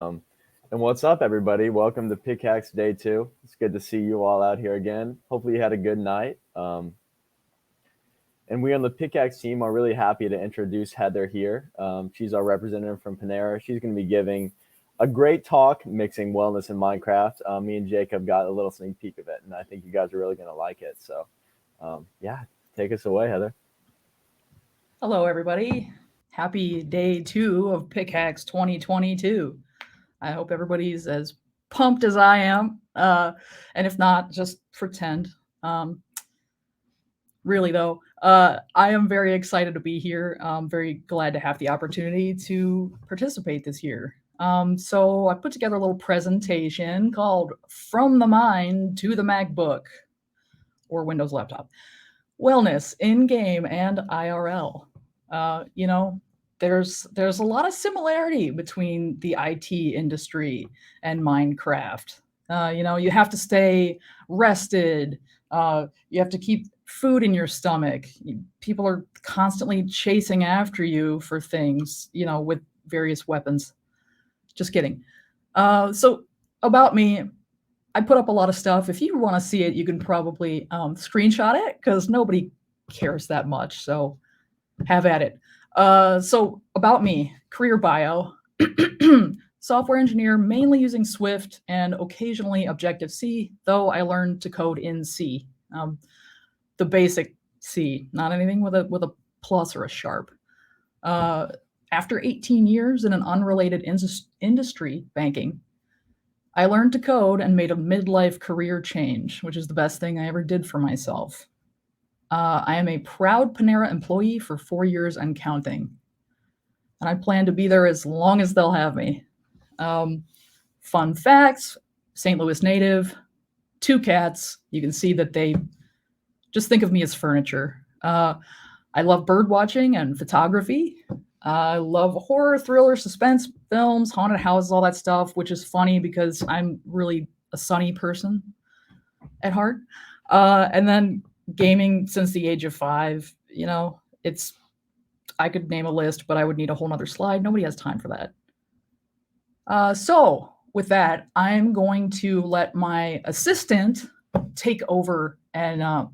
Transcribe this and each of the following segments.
Um, and what's up, everybody? Welcome to Pickaxe Day 2. It's good to see you all out here again. Hopefully, you had a good night. And we on the Pickaxe team are really happy to introduce Heather here. She's our representative from Panera. She's going to be giving a great talk mixing wellness and Minecraft. Me and Jacob got a little sneak peek of it, and I think you guys are really going to like it. So, yeah, take us away, Heather. Hello, everybody. Happy day two of Pickaxe 2022. I hope everybody's as pumped as I am. And if not, just pretend. Um, really, though, I am very excited to be here. I'm very glad to have the opportunity to participate this year. So I put together a little presentation called From the Mind to the MacBook or Windows Laptop. Wellness in game and IRL. You know, there's a lot of similarity between the IT industry and Minecraft. You have to stay rested. You have to keep food in your stomach. People are constantly chasing after you for things, with various weapons. Just kidding. So about me, I put up a lot of stuff. If you want to see it, you can probably screenshot it because nobody cares that much. So have at it. So about me, career bio, software engineer, mainly using Swift and occasionally Objective C, though I learned to code in C, the basic C, not anything with a plus or a sharp. Uh, After 18 years in an unrelated industry, banking, I learned to code and made a midlife career change, which is the best thing I ever did for myself. I am a proud Panera employee for 4 years and counting, and I plan to be there as long as they'll have me. Um, Fun facts: St. Louis native, two cats. You can see that they just think of me as furniture. I love bird watching and photography. I love horror, thriller, suspense films, haunted houses, all that stuff, which is funny because I'm really a sunny person at heart. And then gaming since the age of 5, it's I could name a list, but I would need a whole nother slide. Nobody has time for that. So with that, I'm going to let my assistant take over and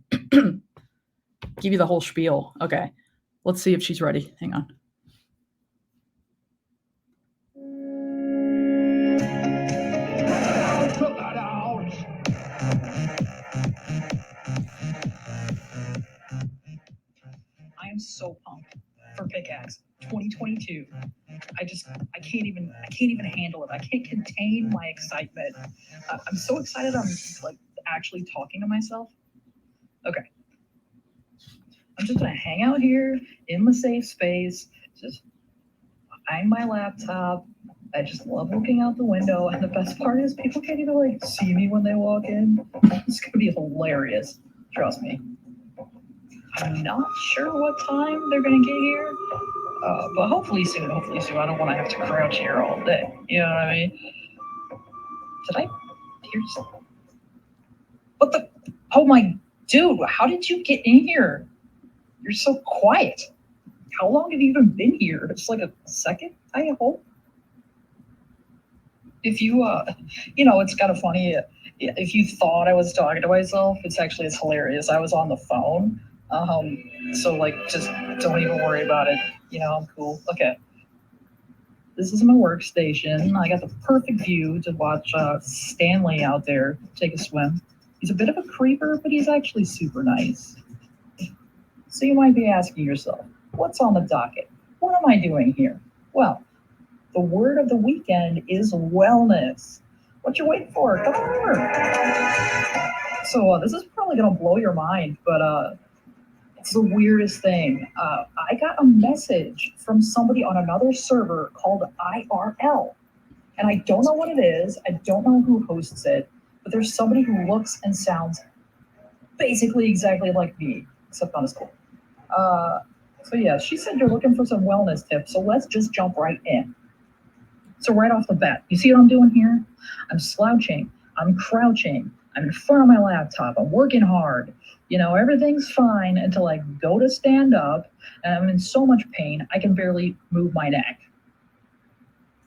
give you the whole spiel. Okay, let's see if she's ready. Hang on. I am so pumped for Pickaxe 2022. I can't even handle it. I can't contain my excitement. I'm so excited. I'm like actually talking to myself. Okay, I'm just gonna hang out here in the safe space, just behind my laptop. I just love looking out the window, and the best part is people can't even like see me when they walk in. It's gonna be hilarious. Trust me. I'm not sure what time they're gonna get here, but hopefully soon. Hopefully soon. I don't want to have to crouch here all day. You know what I mean? Did I hear something? What the? Oh my dude! How did you get in here? You're so quiet. How long have you even been here? Just like a second, I hope. If you, it's kind of funny. If you thought I was talking to myself, it's hilarious. I was on the phone. So like, just don't even worry about it. I'm cool. Okay. This is my workstation. I got the perfect view to watch Stanley out there take a swim. He's a bit of a creeper, but he's actually super nice. So you might be asking yourself, what's on the docket? What am I doing here? Well, the word of the weekend is wellness. What you waiting for? Come on over. So this is probably gonna blow your mind, but it's the weirdest thing. I got a message from somebody on another server called IRL, and I don't know what it is. I don't know who hosts it, but there's somebody who looks and sounds basically exactly like me, except not as cool. So yeah, she said you're looking for some wellness tips, so let's just jump right in. So right off the bat, you see what I'm doing here? I'm slouching, I'm crouching, I'm in front of my laptop, I'm working hard. Everything's fine until I go to stand up, and I'm in so much pain I can barely move my neck.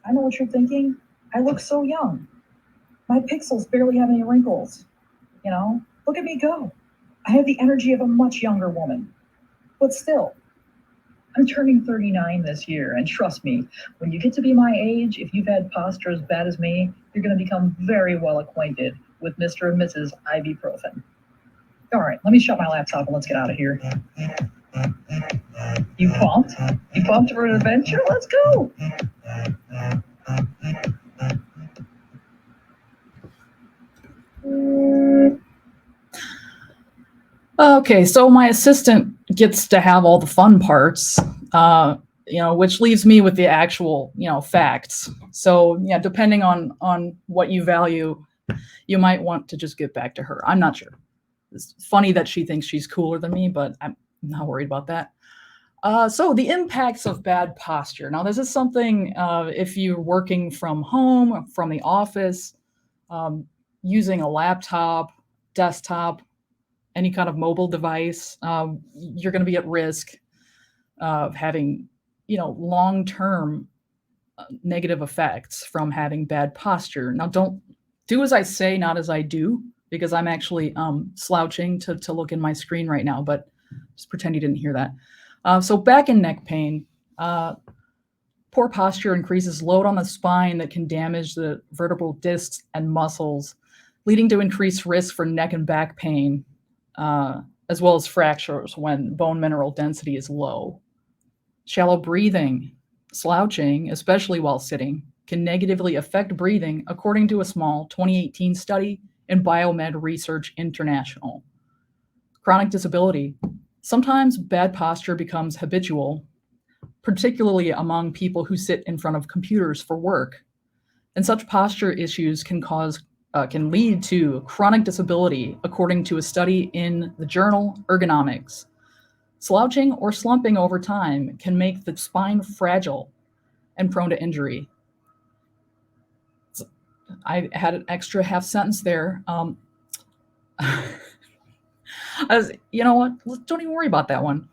I know what you're thinking. I look so young. My pixels barely have any wrinkles. You know, look at me go. I have the energy of a much younger woman. But still, I'm turning 39 this year, and trust me, when you get to be my age, if you've had posture as bad as me, you're going to become very well acquainted with Mr. and Mrs. Ibuprofen. All right, let me shut my laptop and let's get out of here. You pumped? You pumped for an adventure? Let's go! Okay, so my assistant gets to have all the fun parts, which leaves me with the actual, facts. So yeah, depending on what you value, you might want to just get back to her. I'm not sure. It's funny that she thinks she's cooler than me, but I'm not worried about that. So the impacts of bad posture. Now, this is something if you're working from home, from the office, um, using a laptop, desktop, any kind of mobile device, you're going to be at risk of having, long-term negative effects from having bad posture. Now, don't do as I say, not as I do, because I'm actually slouching to look in my screen right now, but just pretend you didn't hear that. So back and neck pain. Poor posture increases load on the spine that can damage the vertebral discs and muscles, leading to increased risk for neck and back pain, as well as fractures when bone mineral density is low. Shallow breathing, slouching, especially while sitting, can negatively affect breathing, according to a small 2018 study in Biomed Research International. Chronic disability. Sometimes bad posture becomes habitual, particularly among people who sit in front of computers for work. And such posture issues can lead to chronic disability, according to a study in the journal Ergonomics. Slouching or slumping over time can make the spine fragile and prone to injury. I had an extra half sentence there. You know what? Don't even worry about that one.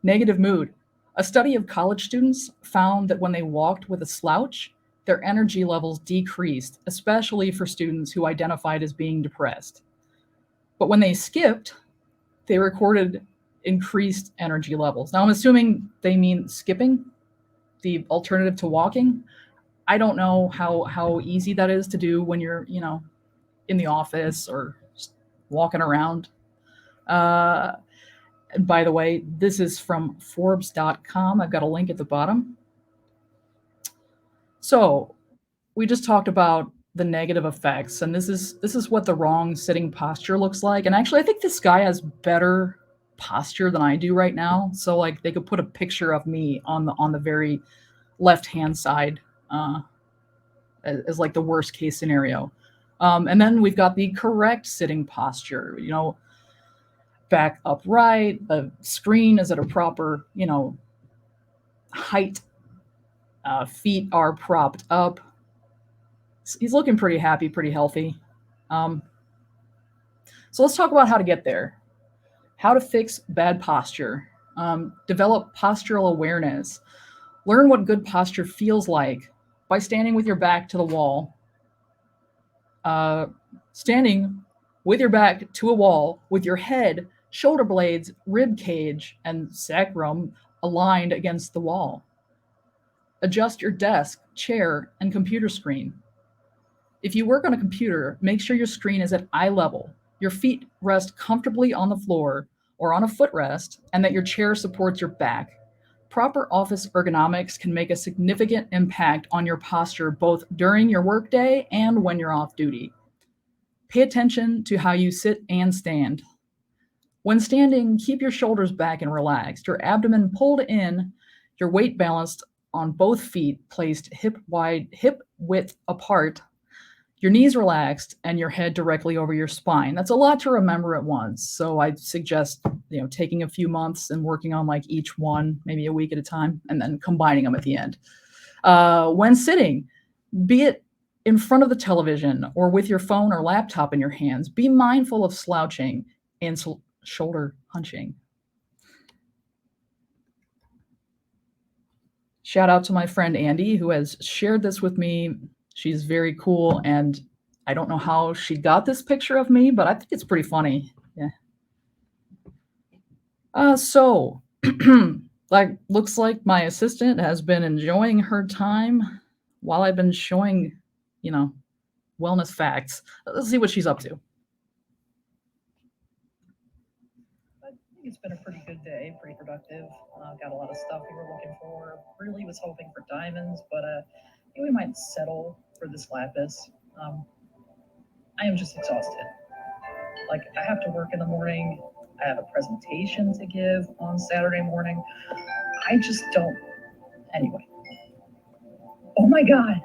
Negative mood. A study of college students found that when they walked with a slouch, their energy levels decreased, especially for students who identified as being depressed. But when they skipped, they recorded increased energy levels. Now, I'm assuming they mean skipping, the alternative to walking. I don't know how easy that is to do when you're, in the office or just walking around. And by the way, this is from Forbes.com. I've got a link at the bottom. So we just talked about the negative effects, and this is what the wrong sitting posture looks like. And actually, I think this guy has better posture than I do right now. So like they could put a picture of me on the very left hand side as like the worst case scenario. And then we've got the correct sitting posture. Back upright. The screen is at a proper height. Feet are propped up. He's looking pretty happy, pretty healthy. So let's talk about how to get there. How to fix bad posture. Develop postural awareness. Learn what good posture feels like by standing with your back to the wall. Standing with your back to a wall with your head, shoulder blades, rib cage, and sacrum aligned against the wall. Adjust your desk, chair, and computer screen. If you work on a computer, make sure your screen is at eye level, your feet rest comfortably on the floor or on a footrest, and that your chair supports your back. Proper office ergonomics can make a significant impact on your posture both during your workday and when you're off duty. Pay attention to how you sit and stand. When standing, keep your shoulders back and relaxed, your abdomen pulled in, your weight balanced on both feet placed hip width apart, your knees relaxed, and your head directly over your spine. That's a lot to remember at once. So I suggest, taking a few months and working on like each one, maybe a week at a time, and then combining them at the end. When sitting, be it in front of the television or with your phone or laptop in your hands, be mindful of slouching and shoulder hunching. Shout out to my friend Andy, who has shared this with me. She's very cool, and I don't know how she got this picture of me, but I think it's pretty funny. Yeah. So, like, looks like my assistant has been enjoying her time while I've been showing, wellness facts. Let's see what she's up to. I think it's been a pretty good day, pretty productive. Got a lot of stuff we were looking for. Really was hoping for diamonds, but I think we might settle for this lapis. I am just exhausted. Like, I have to work in the morning. I have a presentation to give on Saturday morning. I just don't. Anyway. Oh my God.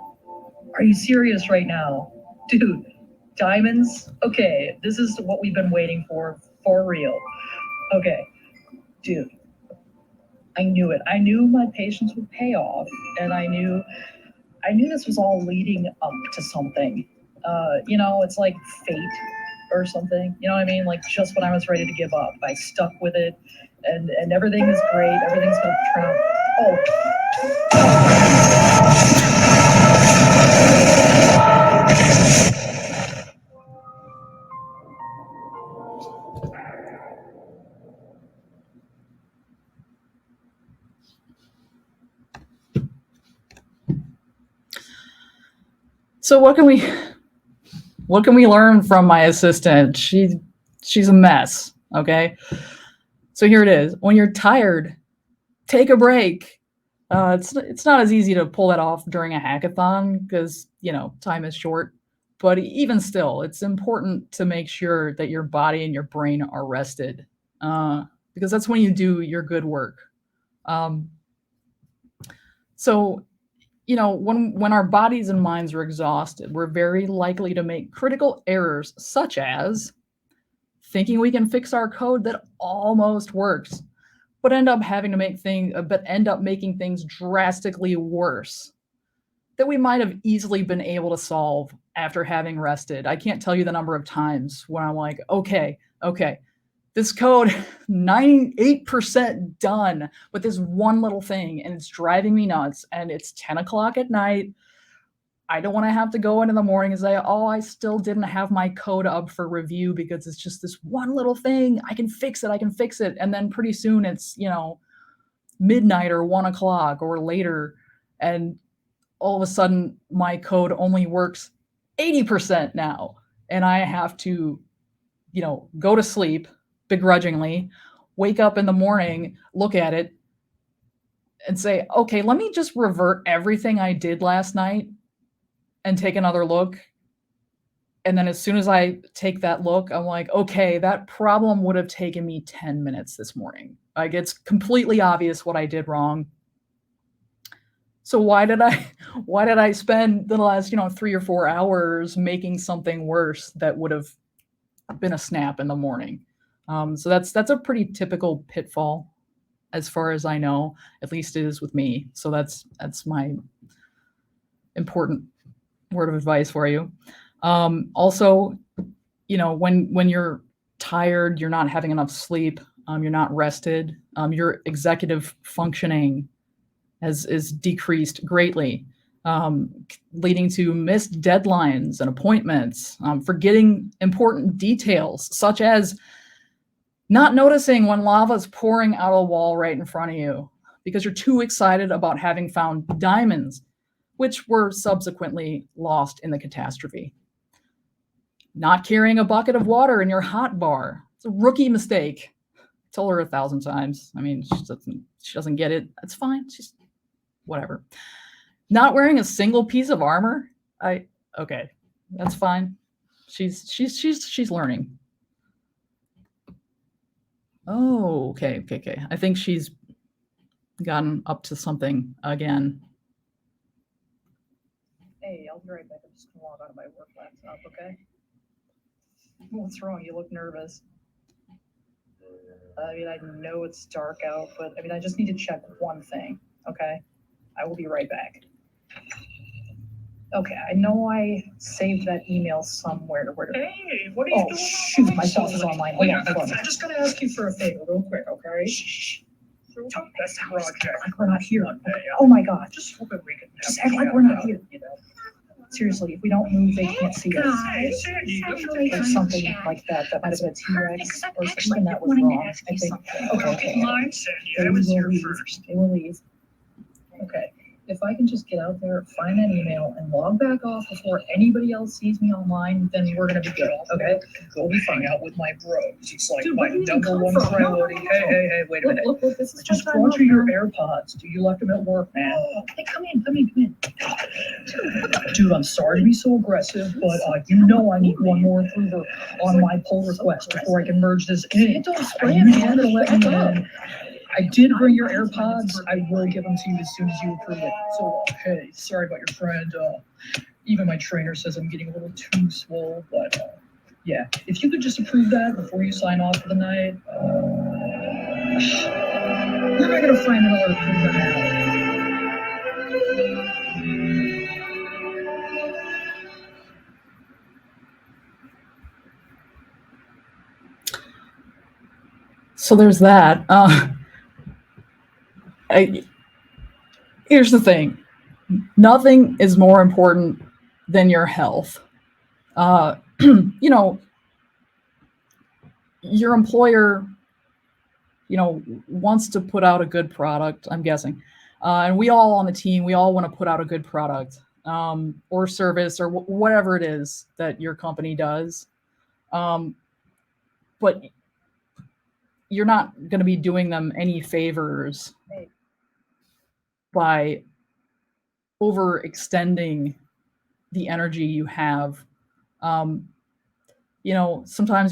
Are you serious right now? Dude, diamonds? Okay, this is what we've been waiting for real. Okay, dude, I knew it. I knew my patience would pay off, and I knew this was all leading up to something. It's like fate or something. You know what I mean? Like, just when I was ready to give up, I stuck with it, and everything is great. Everything's gonna turn out. So what can we learn from my assistant? She's a mess, okay? So here it is. When you're tired, take a break. It's not as easy to pull that off during a hackathon because, time is short. But even still, it's important to make sure that your body and your brain are rested because that's when you do your good work. So when our bodies and minds are exhausted, we're very likely to make critical errors, such as thinking we can fix our code that almost works, but end up making things drastically worse that we might have easily been able to solve after having rested. I can't tell you the number of times when I'm like, okay, this code 98% done with this one little thing, and it's driving me nuts, and it's 10 o'clock at night. I don't want to have to go in the morning and say, oh, I still didn't have my code up for review because it's just this one little thing. I can fix it. And then pretty soon it's, midnight or 1 o'clock or later, and all of a sudden my code only works 80% now, and I have to, go to sleep begrudgingly, wake up in the morning, look at it, and say, okay, let me just revert everything I did last night and take another look. And then as soon as I take that look, I'm like, okay, that problem would have taken me 10 minutes this morning. Like, it's completely obvious what I did wrong. So why did I spend the last, 3 or 4 hours making something worse that would have been a snap in the morning? So that's a pretty typical pitfall, as far as I know. At least it is with me. So that's my important word of advice for you. Also, when you're tired, you're not having enough sleep, you're not rested, your executive functioning is decreased greatly, leading to missed deadlines and appointments, forgetting important details, such as not noticing when lava is pouring out a wall right in front of you because you're too excited about having found diamonds, which were subsequently lost in the catastrophe. Not carrying a bucket of water in your hot bar. It's a rookie mistake. I told her 1,000 times. I mean, she doesn't get it. That's fine. She's whatever. Not wearing a single piece of armor. Okay, that's fine. She's learning. Oh, okay. I think she's gotten up to something again. Hey, I'll be right back. I'm just gonna log out of my work laptop, okay? What's wrong? You look nervous. I mean, I know it's dark out, but I just need to check one thing, okay? I will be right back. Okay, I know I saved that email somewhere. Hey, what are you doing? Oh, shoot, my boss is online. Hold on. I just gotta ask you for a favor real quick, okay? Shh. Best project. Like we're not here. Oh my God. Just act like we're not here. Seriously, if we don't move, they can't see us. Or something like that. That might have been a T-Rex or something that was wrong. I think. Okay. They will leave. They will leave. Okay. If I can just get out there, find that email, and log back off before anybody else sees me online, then we're gonna be good. Okay? We'll be fine. Out with my bros. It's like my number one priority. Hey, wait a minute. Look, this is just brought you your AirPods. Do you left them at work, man? Hey, come in. Dude, I'm sorry to be so aggressive, but you know I need one more approver on my pull request before I can merge this in. Don't spray it. You're gonna let me in. I did bring your AirPods. I will give them to you as soon as you approve it. So, hey, sorry about your friend. Even my trainer says I'm getting a little too swole, but yeah, if you could just approve that before you sign off for the night, where am I gonna find another approver now? So there's that. Here's the thing. Nothing is more important than your health. You know, your employer, wants to put out a good product, I'm guessing. And we all on the team, we all want to put out a good product or service or whatever it is that your company does. But you're not going to be doing them any favors by overextending the energy you have. Sometimes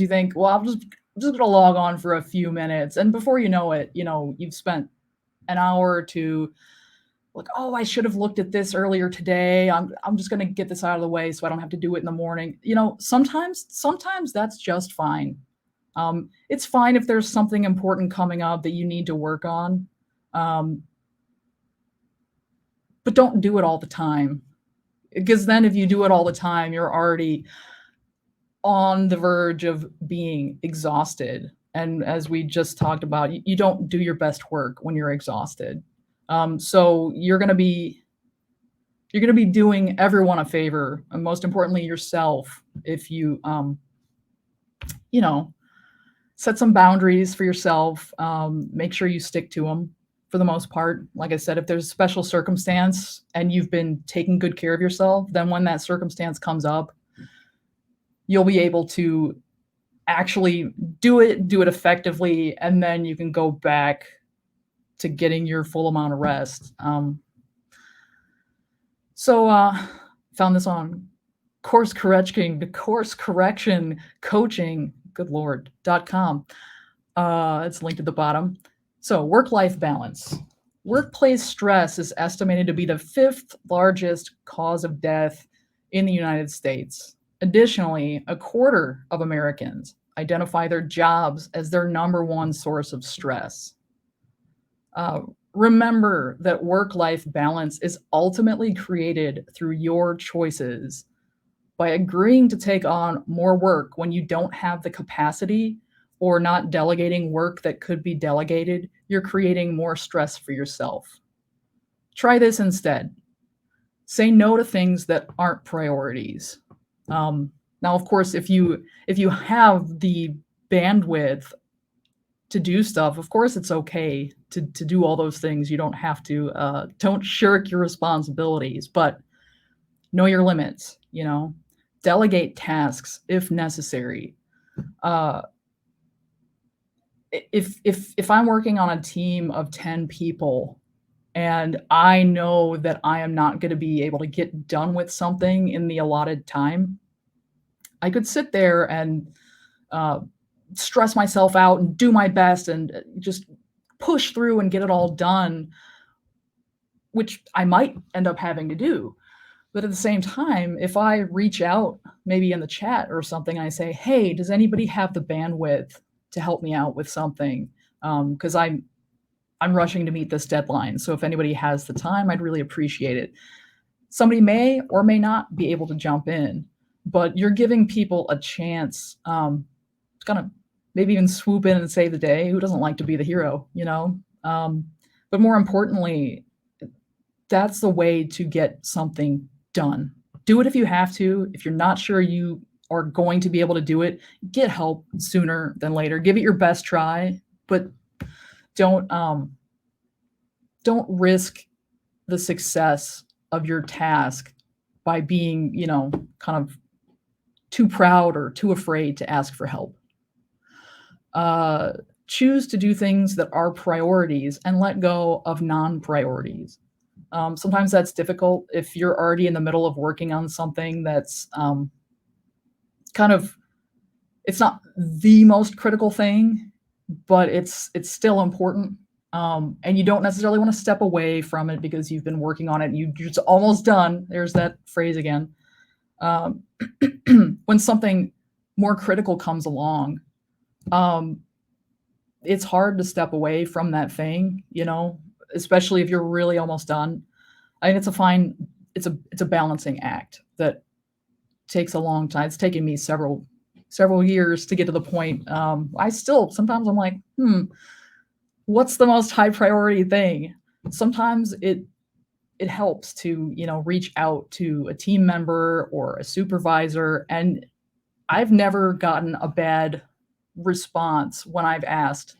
you think, well, I'm just going to log on for a few minutes. And before you know it, you've spent an hour or two like, oh, I should have looked at this earlier today. I'm just going to get this out of the way so I don't have to do it in the morning. Sometimes that's just fine. It's fine if there's something important coming up that you need to work on. But don't do it all the time. Because then if you do it all the time, you're already on the verge of being exhausted. And as we just talked about, you don't do your best work when you're exhausted. So you're going to be doing everyone a favor, and most importantly yourself, if you set some boundaries for yourself. Make sure you stick to them for the most part. Like I said, if there's a special circumstance and you've been taking good care of yourself, then when that circumstance comes up, you'll be able to actually do it effectively, and then you can go back to getting your full amount of rest. Found this on course correction coaching, good Lord.com. It's linked at the bottom. So work-life balance. Workplace stress is estimated to be the 5th largest cause of death in the United States. Additionally, 1/4 of Americans identify their jobs as their number one source of stress. Remember that work-life balance is ultimately created through your choices. By agreeing to take on more work when you don't have the capacity or not delegating work that could be delegated, you're creating more stress for yourself. Try this instead. Say no to things that aren't priorities. Now, of course, if you have the bandwidth to do stuff, of course it's okay to do all those things. You don't have to, don't shirk your responsibilities, but know your limits, delegate tasks if necessary. If I'm working on a team of 10 people and I know that I am not going to be able to get done with something in the allotted time, I could sit there and stress myself out and do my best and just push through and get it all done, which I might end up having to do. But at the same time, if I reach out maybe in the chat or something, and I say, hey, does anybody have the bandwidth to help me out with something? Because I'm rushing to meet this deadline. So if anybody has the time, I'd really appreciate it. Somebody may or may not be able to jump in, but you're giving people a chance to kind of maybe even swoop in and save the day. Who doesn't like to be the hero, But more importantly, that's the way to get something done. Do it if you have to. If you're not sure you are going to be able to do it, get help sooner than later. Give it your best try, but don't don't risk the success of your task by being, kind of too proud or too afraid to ask for help. Choose to do things that are priorities and let go of non-priorities. Sometimes that's difficult if you're already in the middle of working on something that's kind of, it's not the most critical thing, but it's still important. And you don't necessarily want to step away from it because you've been working on it and you're just almost done. There's that phrase again. When something more critical comes along, it's hard to step away from that thing, especially if you're really almost done. I think it's a balancing act that takes a long time. It's taken me several years to get to the point. I still, sometimes I'm like, what's the most high priority thing? Sometimes it helps to, reach out to a team member or a supervisor. And I've never gotten a bad response when I've asked,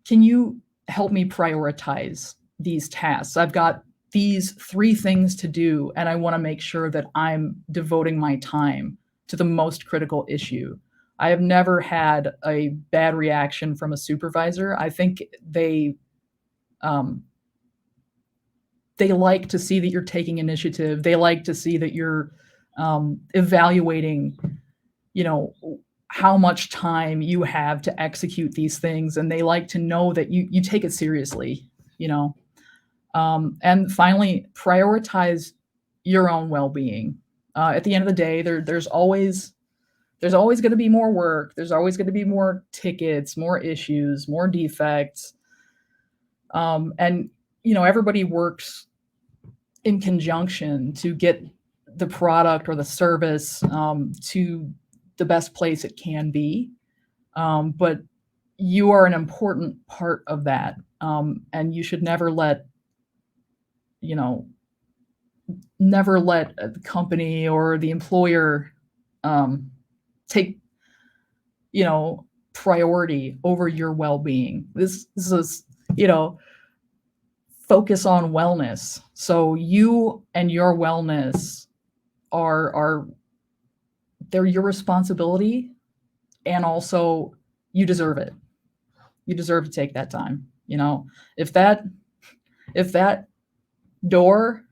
can you help me prioritize these tasks? I've got these 3 things to do, and I want to make sure that I'm devoting my time to the most critical issue. I have never had a bad reaction from a supervisor. I think they like to see that you're taking initiative. They like to see that you're evaluating, how much time you have to execute these things, and they like to know that you take it seriously. And finally, prioritize your own well-being. At the end of the day, there's always going to be more work. There's always going to be more tickets, more issues, more defects. And, everybody works in conjunction to get the product or the service to the best place it can be. But you are an important part of that. And you should never let the company or the employer take, priority over your well-being. This is, focus on wellness. So you and your wellness they're your responsibility, and also you deserve it. You deserve to take that time. If that door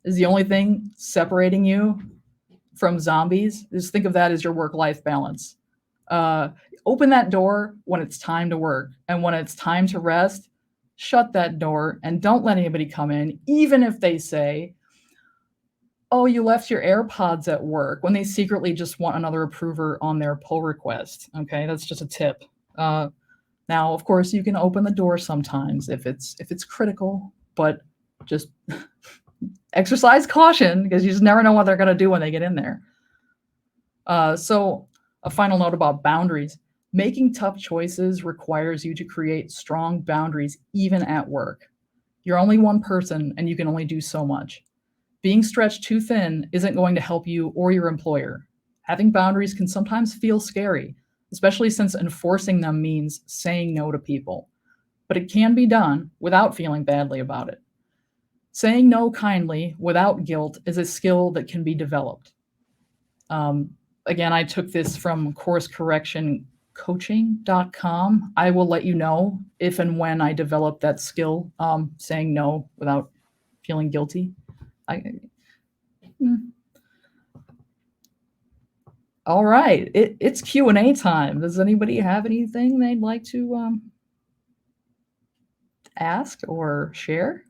is the only thing separating you from zombies, just think of that as your work-life balance. Open that door when it's time to work, and when it's time to rest, shut that door and don't let anybody come in, even if they say, oh, you left your AirPods at work, when they secretly just want another approver on their pull request. Okay, that's just a tip. Now, of course, you can open the door sometimes if it's critical, but just exercise caution, because you just never know what they're going to do when they get in there. So a final note about boundaries. Making tough choices requires you to create strong boundaries, even at work. You're only one person, and you can only do so much. Being stretched too thin isn't going to help you or your employer. Having boundaries can sometimes feel scary, especially since enforcing them means saying no to people. But it can be done without feeling badly about it. Saying no kindly without guilt is a skill that can be developed. Again, I took this from coursecorrectioncoaching.com. I will let you know if and when I develop that skill, saying no without feeling guilty. All right, it's Q&A time. Does anybody have anything they'd like to ask or share?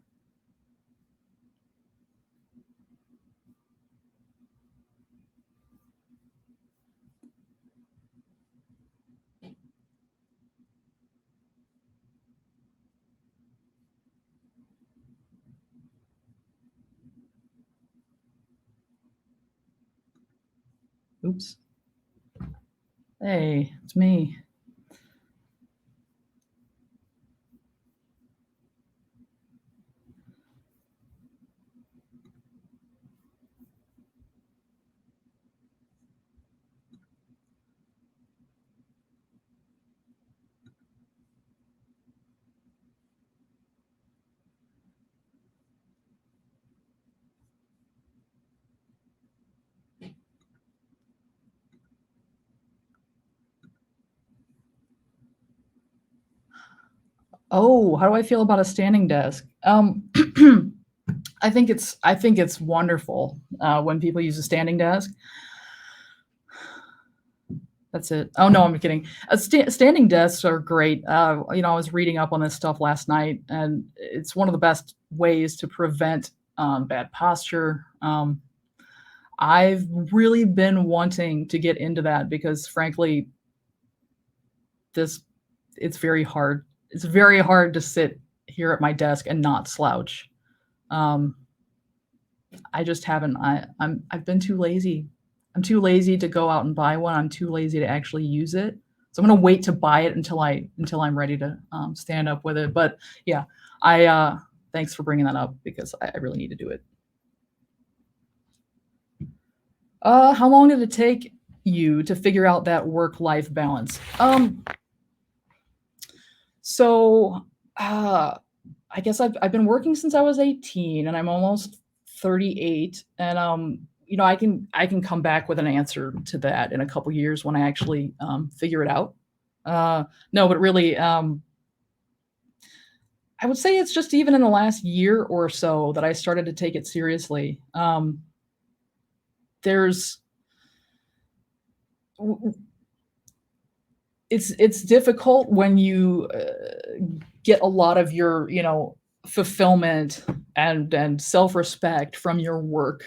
Oops. Hey, it's me. Oh, how do I feel about a standing desk? I think it's wonderful when people use a standing desk. That's it. Oh no, I'm kidding. Standing desks are great. I was reading up on this stuff last night, and it's one of the best ways to prevent bad posture. I've really been wanting to get into that because, frankly, this it's very hard. It's very hard to sit here at my desk and not slouch. Um, I just haven't. I've been too lazy. I'm too lazy to go out and buy one. I'm too lazy to actually use it. So I'm gonna wait to buy it until I'm ready to stand up with it. But yeah, I thanks for bringing that up because I really need to do it. How long did it take you to figure out that work-life balance? So I guess I've been working since I was 18 and I'm almost 38. And I can come back with an answer to that in a couple years when I actually figure it out. No, but really, I would say it's just even in the last year or so that I started to take it seriously. There's it's difficult when you get a lot of your fulfillment and self-respect from your work,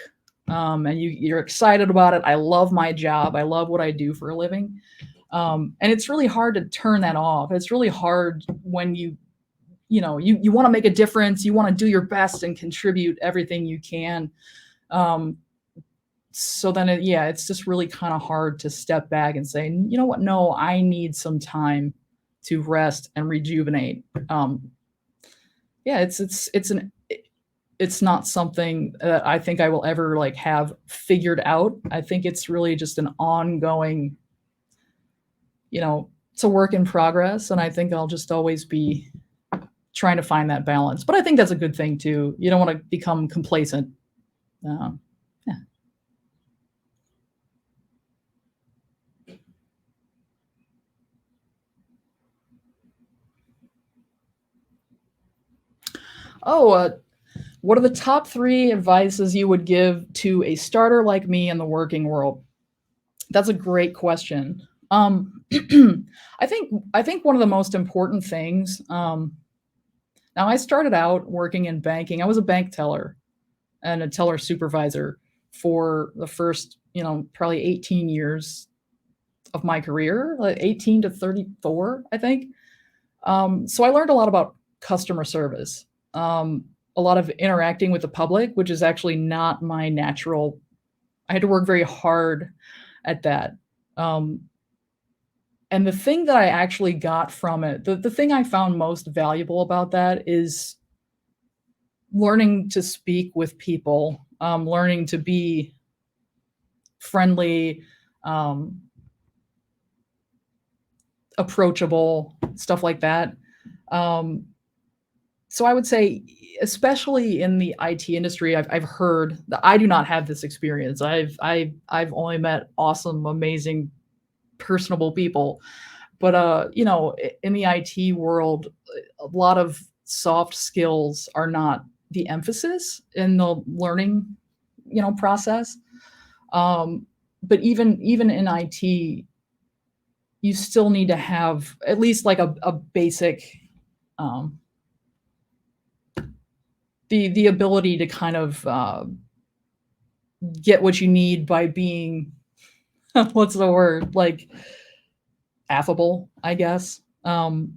and you're excited about it. I love my job. I love what I do for a living, and it's really hard to turn that off. It's really hard when you want to make a difference. You want to do your best and contribute everything you can. So then it's just really kind of hard to step back and say, you know what, no, I need some time to rest and rejuvenate. Yeah, it's not something that I think I will ever like have figured out. I think it's really just an ongoing, it's a work in progress, and I think I'll just always be trying to find that balance. But I think that's a good thing too. You don't want to become complacent. Yeah. Oh, what are the top 3 advices you would give to a starter like me in the working world? That's a great question. I think one of the most important things. Now, I started out working in banking. I was a bank teller and a teller supervisor for the first, probably 18 years of my career, like 18 to 34, I think. So I learned a lot about customer service, a lot of interacting with the public, which is actually not my natural. I had to work very hard at that. Um, and the thing that I actually got from it, the thing I found most valuable about that is learning to speak with people, learning to be friendly, um, approachable, stuff like that. Um, so I would say, especially in the IT industry, I've heard that I do not have this experience. I've only met awesome, amazing, personable people, but in the IT world, a lot of soft skills are not the emphasis in the learning, process. But even in IT, you still need to have at least like a basic um, the ability to kind of get what you need by being what's the word, like affable, I guess. I've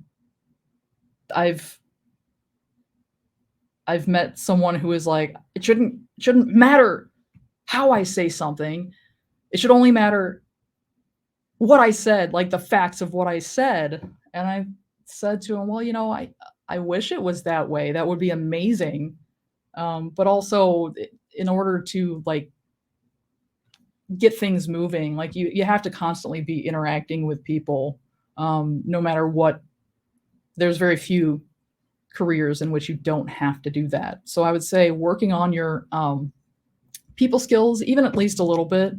I've met someone who is like, it shouldn't matter how I say something. It should only matter what I said, like the facts of what I said. And I said to him, well, I wish it was that way. That would be amazing. But also, in order to like get things moving, like you have to constantly be interacting with people, no matter what. There's very few careers in which you don't have to do that. So I would say working on your people skills, even at least a little bit,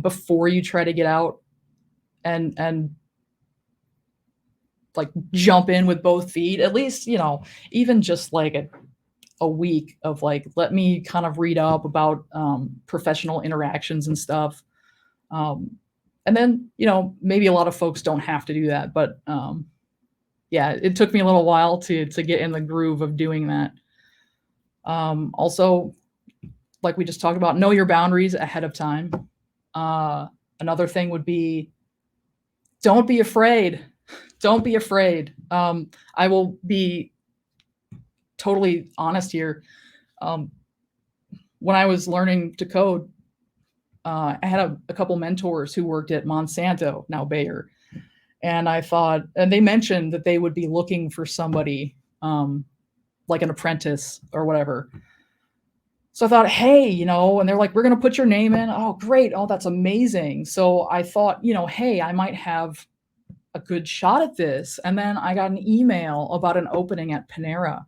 before you try to get out and like jump in with both feet, at least, even just like a week of like, let me kind of read up about professional interactions and stuff. And then, maybe a lot of folks don't have to do that, but yeah, it took me a little while to get in the groove of doing that. Also, like we just talked about, know your boundaries ahead of time. Another thing would be, don't be afraid. Don't be afraid. I will be totally honest here. When I was learning to code, I had a couple mentors who worked at Monsanto, now Bayer. And and they mentioned that they would be looking for somebody like an apprentice or whatever. So I thought, hey, and they're like, we're going to put your name in. Oh, great. Oh, that's amazing. So I thought, hey, I might have a good shot at this. And then I got an email about an opening at Panera.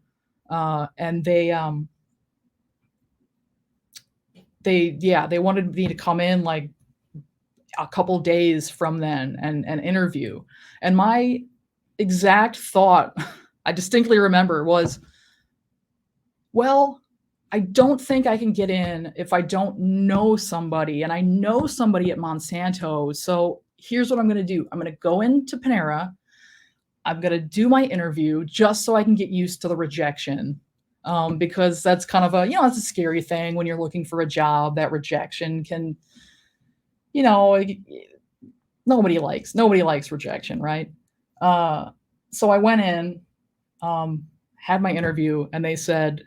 And they wanted me to come in like a couple days from then and interview. And my exact thought, I distinctly remember, was, well, I don't think I can get in if I don't know somebody, and I know somebody at Monsanto. So here's what I'm going to do. I'm going to go into Panera. I'm going to do my interview just so I can get used to the rejection. Because that's kind of it's a scary thing when you're looking for a job. That rejection can, nobody likes rejection, right? So I went in, had my interview, and they said,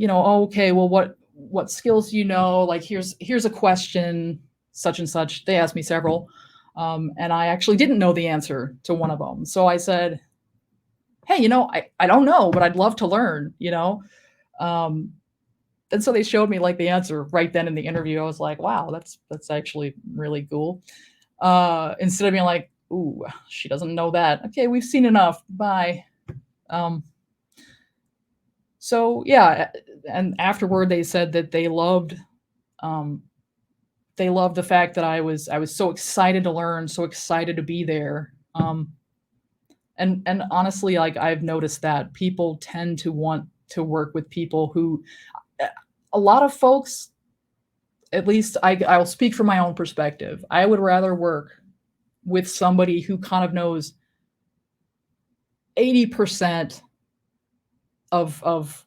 okay, well, what skills do you know? Like, here's a question, such and such. They asked me several, and I actually didn't know the answer to one of them. So I said, hey, I don't know, but I'd love to learn, and so they showed me like the answer right then in the interview. I was like, wow, that's actually really cool. Instead of being like, ooh, she doesn't know that. Okay, we've seen enough. Bye. So yeah, and afterward they said that they loved the fact that I was so excited to learn, so excited to be there. And honestly, like, I've noticed that people tend to want to work with people who, a lot of folks, at least I'll speak from my own perspective, I would rather work with somebody who kind of knows 80% of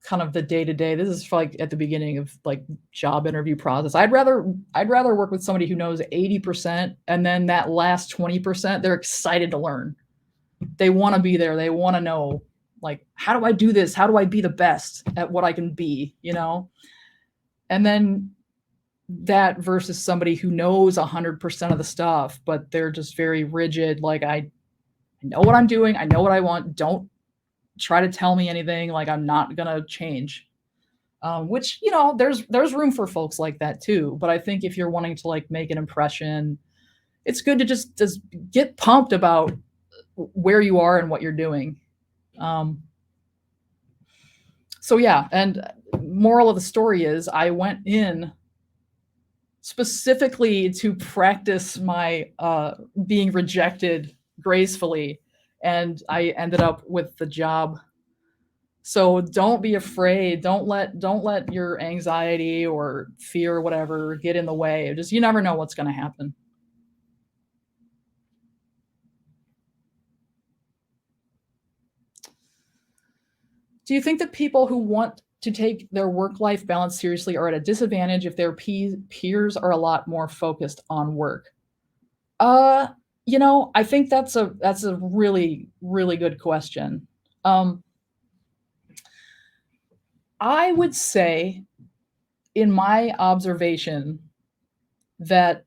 kind of the day-to-day. This is like at the beginning of like job interview process. I'd rather work with somebody who knows 80%, and then that last 20%, they're excited to learn. They want to be there. They want to know, like, how do I do this? How do I be the best at what I can be, And then that versus somebody who knows 100% of the stuff, but they're just very rigid. Like, I know what I'm doing. I know what I want. Don't try to tell me anything. Like, I'm not going to change. Which, there's room for folks like that too. But I think if you're wanting to like make an impression, it's good to just get pumped about where you are and what you're doing. So yeah, and moral of the story is I went in specifically to practice my being rejected gracefully, and I ended up with the job. So don't be afraid. Don't let your anxiety or fear or whatever get in the way. Just, you never know what's going to happen. Do you think that people who want to take their work-life balance seriously are at a disadvantage if their peers are a lot more focused on work? I think that's a really, really good question. I would say, in my observation, that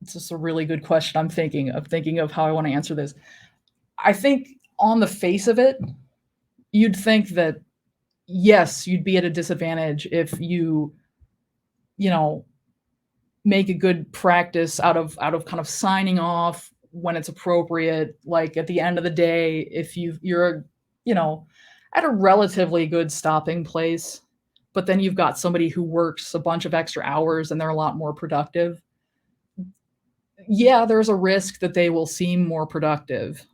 it's just a really good question. I'm thinking of how I want to answer this. I think on the face of it, you'd think that, yes, you'd be at a disadvantage if you make a good practice out of kind of signing off when it's appropriate. Like, at the end of the day, if you're at a relatively good stopping place, but then you've got somebody who works a bunch of extra hours and they're a lot more productive, yeah, there's a risk that they will seem more productive.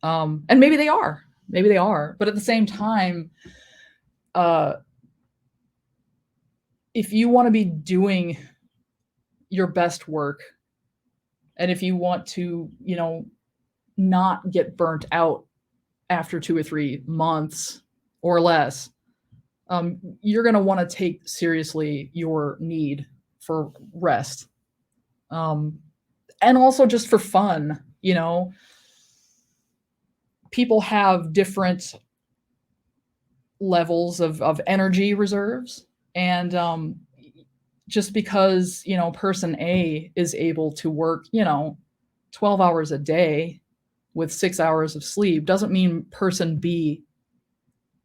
And maybe they are. Maybe they are. But at the same time, if you want to be doing your best work, and if you want to, not get burnt out after 2 or 3 months or less, you're going to want to take seriously your need for rest. And also just for fun, people have different levels of energy reserves. And just because, person A is able to work, 12 hours a day with 6 hours of sleep doesn't mean person B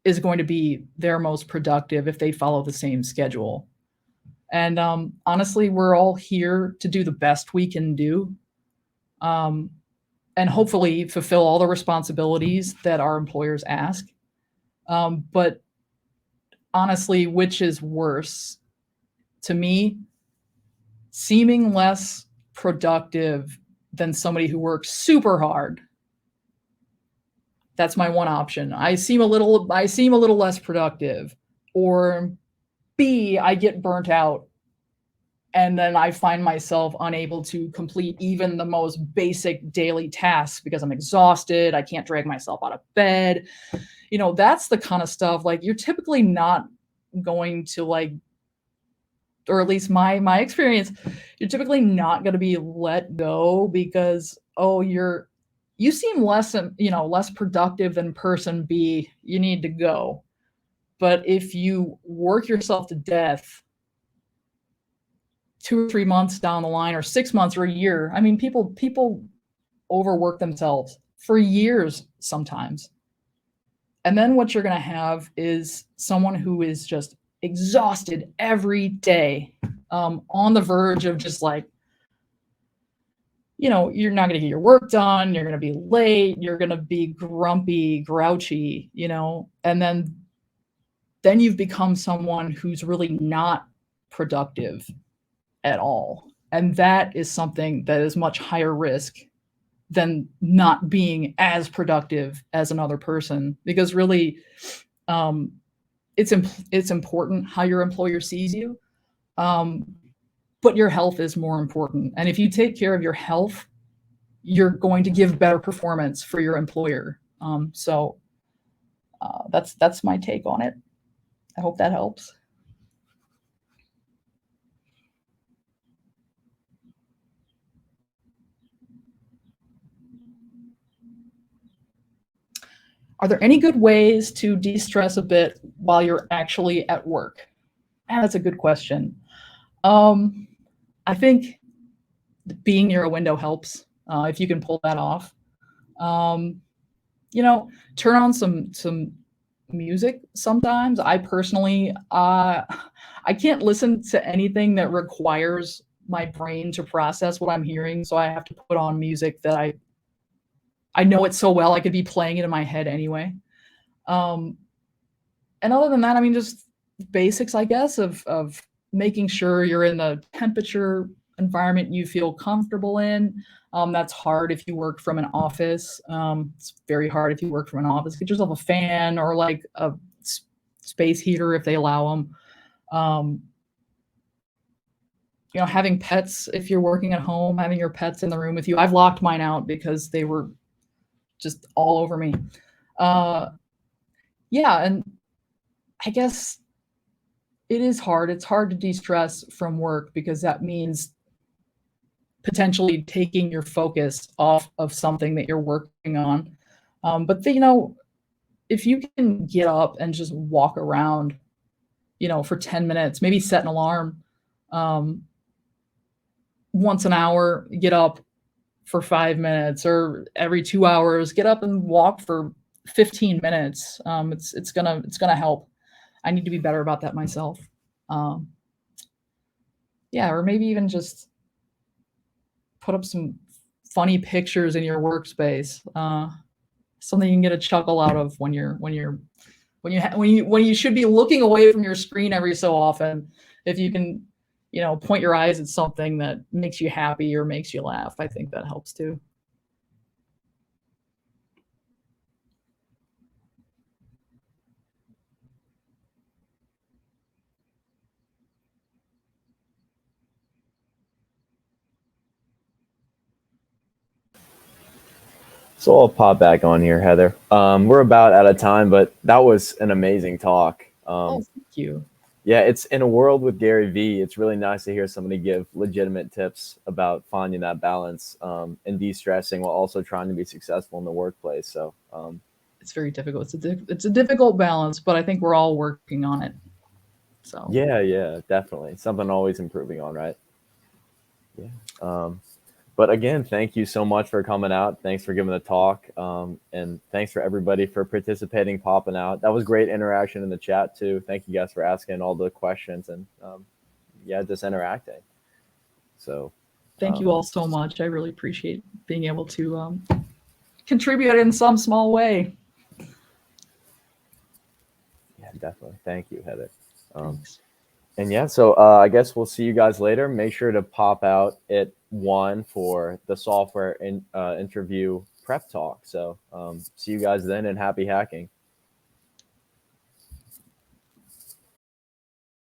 is going to be their most productive if they follow the same schedule. And honestly, we're all here to do the best we can do, and hopefully fulfill all the responsibilities that our employers ask. But honestly, which is worse? To me, seeming less productive than somebody who works super hard. That's my one option. I seem a little less productive. Or B, I get burnt out and then I find myself unable to complete even the most basic daily tasks because I'm exhausted. I can't drag myself out of bed. That's the kind of stuff like you're typically not going to like, or at least my experience, you're typically not going to be let go because, you seem less productive than person B, you need to go. But if you work yourself to death 2 or 3 months down the line, or 6 months or a year, I mean, people overwork themselves for years sometimes. And then what you're going to have is someone who is just exhausted every day, on the verge of just like, you're not going to get your work done. You're going to be late. You're going to be grumpy, grouchy, and then you've become someone who's really not productive at all. And that is something that is much higher risk than not being as productive as another person, because really, it's important how your employer sees you. But your health is more important. And if you take care of your health, you're going to give better performance for your employer. So that's my take on it. I hope that helps. Are there any good ways to de-stress a bit while you're actually at work? That's a good question. I think being near a window helps, if you can pull that off. Turn on some music sometimes. I personally, I can't listen to anything that requires my brain to process what I'm hearing, so I have to put on music that I know it so well I could be playing it in my head anyway. And other than that, I mean, just basics, I guess, of making sure you're in the temperature environment you feel comfortable in. That's hard if you work from an office. It's very hard if you work from an office. Get yourself a fan or like a space heater if they allow them. Having pets, if you're working at home, having your pets in the room with you. I've locked mine out because they were just all over me. Yeah, and I guess it is hard. It's hard to de-stress from work because that means potentially taking your focus off of something that you're working on. But if you can get up and just walk around, for 10 minutes, maybe set an alarm, once an hour, get up for 5 minutes, or every 2 hours, get up and walk for 15 minutes. It's gonna help. I need to be better about that myself. Yeah, or maybe even just put up some funny pictures in your workspace. Something you can get a chuckle out of when you should be looking away from your screen every so often. If you can point your eyes at something that makes you happy or makes you laugh. I think that helps too. So I'll pop back on here, Heather. We're about out of time, but that was an amazing talk. Oh, thank you. Yeah, it's in a world with Gary Vee. It's really nice to hear somebody give legitimate tips about finding that balance and de-stressing while also trying to be successful in the workplace. So It's very difficult. It's a difficult balance, but I think we're all working on it. So yeah, definitely something always improving on, right? Yeah. But again, thank you so much for coming out. Thanks for giving the talk. And thanks for everybody for participating, popping out. That was great interaction in the chat too. Thank you guys for asking all the questions and just interacting. So thank you all so much. I really appreciate being able to contribute in some small way. Yeah, definitely. Thank you, Heather. Thanks. And yeah, so I guess we'll see you guys later. Make sure to pop out at 1 for the software interview prep talk. So see you guys then, and happy hacking.